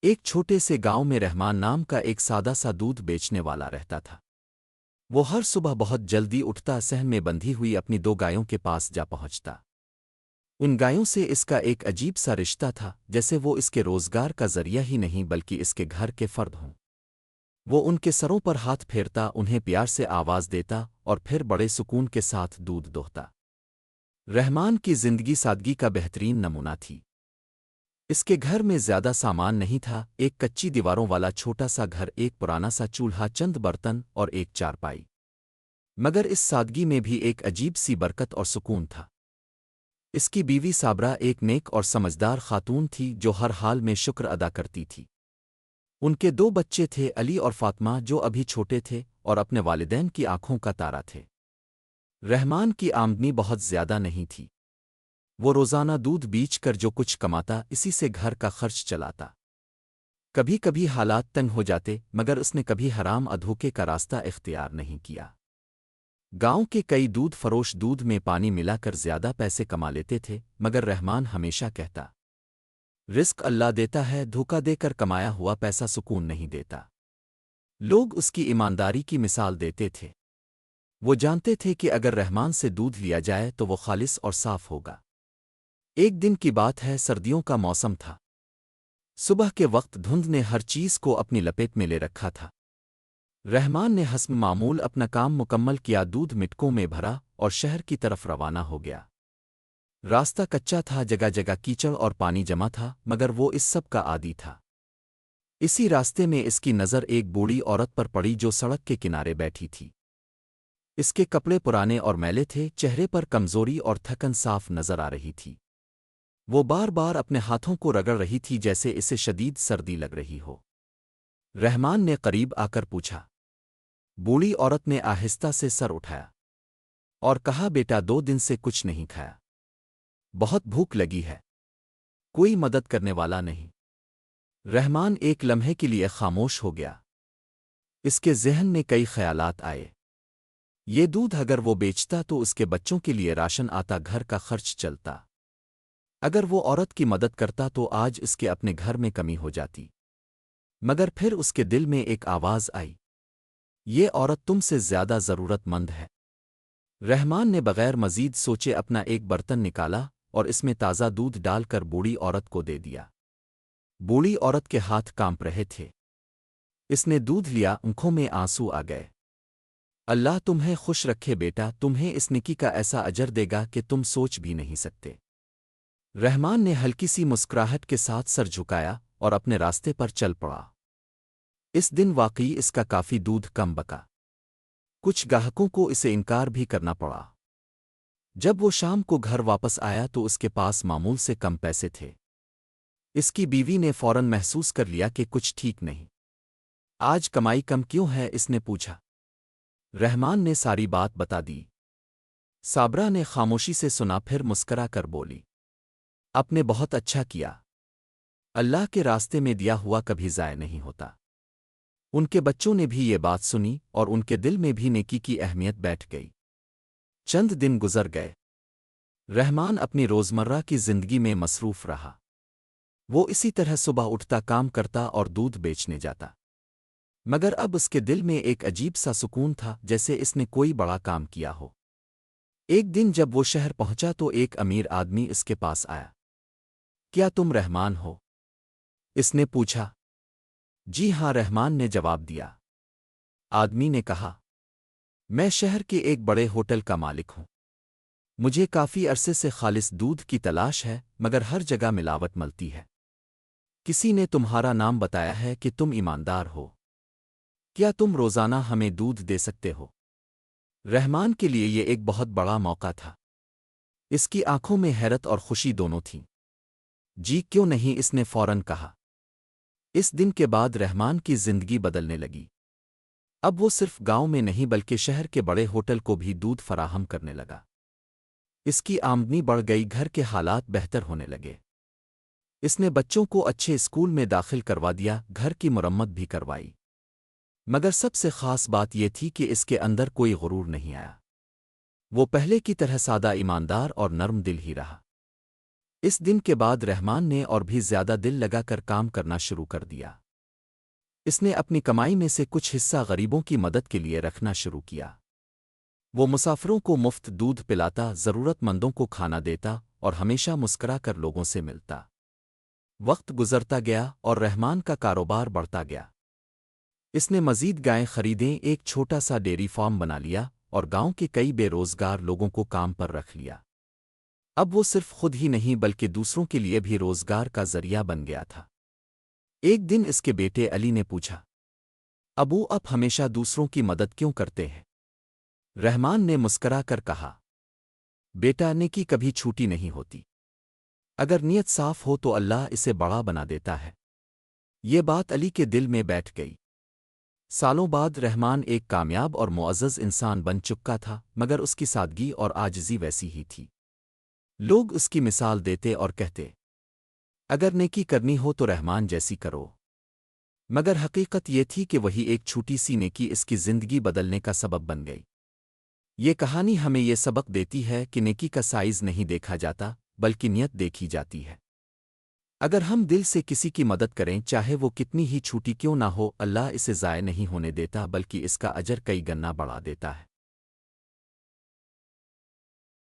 ایک چھوٹے سے گاؤں میں رحمان نام کا ایک سادہ سا دودھ بیچنے والا رہتا تھا۔ وہ ہر صبح بہت جلدی اٹھتا، صحن میں بندھی ہوئی اپنی دو گایوں کے پاس جا پہنچتا۔ ان گایوں سے اس کا ایک عجیب سا رشتہ تھا، جیسے وہ اس کے روزگار کا ذریعہ ہی نہیں بلکہ اس کے گھر کے فرد ہوں۔ وہ ان کے سروں پر ہاتھ پھیرتا، انہیں پیار سے آواز دیتا اور پھر بڑے سکون کے ساتھ دودھ دوہتا۔ رحمان کی زندگی سادگی کا بہترین نمونہ تھی۔ اس کے گھر میں زیادہ سامان نہیں تھا، ایک کچی دیواروں والا چھوٹا سا گھر، ایک پرانا سا چولہا، چند برتن اور ایک چارپائی۔ مگر اس سادگی میں بھی ایک عجیب سی برکت اور سکون تھا۔ اس کی بیوی صابرہ ایک نیک اور سمجھدار خاتون تھی جو ہر حال میں شکر ادا کرتی تھی۔ ان کے دو بچے تھے، علی اور فاطمہ، جو ابھی چھوٹے تھے اور اپنے والدین کی آنکھوں کا تارا تھے۔ رحمان کی آمدنی بہت زیادہ نہیں تھی۔ وہ روزانہ دودھ بیچ کر جو کچھ کماتا، اسی سے گھر کا خرچ چلاتا۔ کبھی کبھی حالات تنگ ہو جاتے، مگر اس نے کبھی حرام ادھوکے کا راستہ اختیار نہیں کیا۔ گاؤں کے کئی دودھ فروش دودھ میں پانی ملا کر زیادہ پیسے کما لیتے تھے، مگر رحمان ہمیشہ کہتا، رزق اللہ دیتا ہے، دھوکہ دے کر کمایا ہوا پیسہ سکون نہیں دیتا۔ لوگ اس کی ایمانداری کی مثال دیتے تھے۔ وہ جانتے تھے کہ اگر رحمان سے دودھ لیا جائے تو وہ خالص اور صاف ہوگا۔ ایک دن کی بات ہے، سردیوں کا موسم تھا۔ صبح کے وقت دھند نے ہر چیز کو اپنی لپیٹ میں لے رکھا تھا۔ رحمان نے حسب معمول اپنا کام مکمل کیا، دودھ مٹکوں میں بھرا اور شہر کی طرف روانہ ہو گیا۔ راستہ کچا تھا، جگہ جگہ کیچڑ اور پانی جمع تھا، مگر وہ اس سب کا عادی تھا۔ اسی راستے میں اس کی نظر ایک بوڑھی عورت پر پڑی جو سڑک کے کنارے بیٹھی تھی۔ اس کے کپڑے پرانے اور میلے تھے، چہرے پر کمزوری اور تھکن صاف نظر آ رہی تھی۔ وہ بار بار اپنے ہاتھوں کو رگڑ رہی تھی جیسے اسے شدید سردی لگ رہی ہو۔ رحمان نے قریب آ کر پوچھا۔ بوڑھی عورت نے آہستہ سے سر اٹھایا اور کہا، بیٹا، 2 دن سے کچھ نہیں کھایا، بہت بھوک لگی ہے، کوئی مدد کرنے والا نہیں۔ رحمان ایک لمحے کے لیے خاموش ہو گیا۔ اس کے ذہن میں کئی خیالات آئے۔ یہ دودھ اگر وہ بیچتا تو اس کے بچوں کے لیے راشن آتا، گھر کا خرچ چلتا۔ اگر وہ عورت کی مدد کرتا تو آج اس کے اپنے گھر میں کمی ہو جاتی۔ مگر پھر اس کے دل میں ایک آواز آئی، یہ عورت تم سے زیادہ ضرورت مند ہے۔ رحمان نے بغیر مزید سوچے اپنا ایک برتن نکالا اور اس میں تازہ دودھ ڈال کر بوڑھی عورت کو دے دیا۔ بوڑھی عورت کے ہاتھ کانپ رہے تھے۔ اس نے دودھ لیا، آنکھوں میں آنسو آ گئے۔ اللہ تمہیں خوش رکھے بیٹا، تمہیں اس نیکی کا ایسا اجر دے گا کہ تم سوچ بھی نہیں سکتے۔ رحمان نے ہلکی سی مسکراہٹ کے ساتھ سر جھکایا اور اپنے راستے پر چل پڑا۔ اس دن واقعی اس کا کافی دودھ کم بکا۔ کچھ گاہکوں کو اسے انکار بھی کرنا پڑا۔ جب وہ شام کو گھر واپس آیا تو اس کے پاس معمول سے کم پیسے تھے۔ اس کی بیوی نے فوراً محسوس کر لیا کہ کچھ ٹھیک نہیں۔ آج کمائی کم کیوں ہے؟ اس نے پوچھا۔ رحمان نے ساری بات بتا دی۔ صابرہ نے خاموشی سے سنا، پھر مسکرا کر بولی، آپ نے بہت اچھا کیا۔ اللہ کے راستے میں دیا ہوا کبھی ضائع نہیں ہوتا۔ ان کے بچوں نے بھی یہ بات سنی اور ان کے دل میں بھی نیکی کی اہمیت بیٹھ گئی۔ چند دن گزر گئے۔ رحمان اپنی روزمرہ کی زندگی میں مصروف رہا۔ وہ اسی طرح صبح اٹھتا، کام کرتا اور دودھ بیچنے جاتا۔ مگر اب اس کے دل میں ایک عجیب سا سکون تھا، جیسے اس نے کوئی بڑا کام کیا ہو۔ ایک دن جب وہ شہر پہنچا تو ایک امیر آدمی اس کے پاس آیا۔ کیا تم رحمان ہو؟ اس نے پوچھا۔ جی ہاں، رحمان نے جواب دیا۔ آدمی نے کہا، میں شہر کے ایک بڑے ہوٹل کا مالک ہوں۔ مجھے کافی عرصے سے خالص دودھ کی تلاش ہے، مگر ہر جگہ ملاوٹ ملتی ہے۔ کسی نے تمہارا نام بتایا ہے کہ تم ایماندار ہو۔ کیا تم روزانہ ہمیں دودھ دے سکتے ہو؟ رحمان کے لیے یہ ایک بہت بڑا موقع تھا۔ اس کی آنکھوں میں حیرت اور خوشی دونوں تھیں۔ جی کیوں نہیں، اس نے فوراً کہا۔ اس دن کے بعد رحمان کی زندگی بدلنے لگی۔ اب وہ صرف گاؤں میں نہیں بلکہ شہر کے بڑے ہوٹل کو بھی دودھ فراہم کرنے لگا۔ اس کی آمدنی بڑھ گئی، گھر کے حالات بہتر ہونے لگے۔ اس نے بچوں کو اچھے اسکول میں داخل کروا دیا، گھر کی مرمت بھی کروائی۔ مگر سب سے خاص بات یہ تھی کہ اس کے اندر کوئی غرور نہیں آیا۔ وہ پہلے کی طرح سادہ، ایماندار اور نرم دل ہی رہا۔ اس دن کے بعد رحمان نے اور بھی زیادہ دل لگا کر کام کرنا شروع کر دیا۔ اس نے اپنی کمائی میں سے کچھ حصہ غریبوں کی مدد کے لیے رکھنا شروع کیا۔ وہ مسافروں کو مفت دودھ پلاتا، ضرورت مندوں کو کھانا دیتا اور ہمیشہ مسکرا کر لوگوں سے ملتا۔ وقت گزرتا گیا اور رحمان کا کاروبار بڑھتا گیا۔ اس نے مزید گائیں خریدیں، ایک چھوٹا سا ڈیری فارم بنا لیا اور گاؤں کے کئی بے روزگار لوگوں کو کام پر رکھ لیا۔ اب وہ صرف خود ہی نہیں بلکہ دوسروں کے لیے بھی روزگار کا ذریعہ بن گیا تھا۔ ایک دن اس کے بیٹے علی نے پوچھا، ابو اب ہمیشہ دوسروں کی مدد کیوں کرتے ہیں؟ رحمان نے مسکرا کر کہا، بیٹا نیکی کبھی چھوٹی نہیں ہوتی۔ اگر نیت صاف ہو تو اللہ اسے بڑا بنا دیتا ہے۔ یہ بات علی کے دل میں بیٹھ گئی۔ سالوں بعد رحمان ایک کامیاب اور معزز انسان بن چکا تھا، مگر اس کی سادگی اور عاجزی ویسی ہی تھی۔ لوگ اس کی مثال دیتے اور کہتے، اگر نیکی کرنی ہو تو رحمان جیسی کرو۔ مگر حقیقت یہ تھی کہ وہی ایک چھوٹی سی نیکی اس کی زندگی بدلنے کا سبب بن گئی۔ یہ کہانی ہمیں یہ سبق دیتی ہے کہ نیکی کا سائز نہیں دیکھا جاتا بلکہ نیت دیکھی جاتی ہے۔ اگر ہم دل سے کسی کی مدد کریں، چاہے وہ کتنی ہی چھوٹی کیوں نہ ہو، اللہ اسے ضائع نہیں ہونے دیتا بلکہ اس کا اجر کئی گنا بڑھا دیتا ہے۔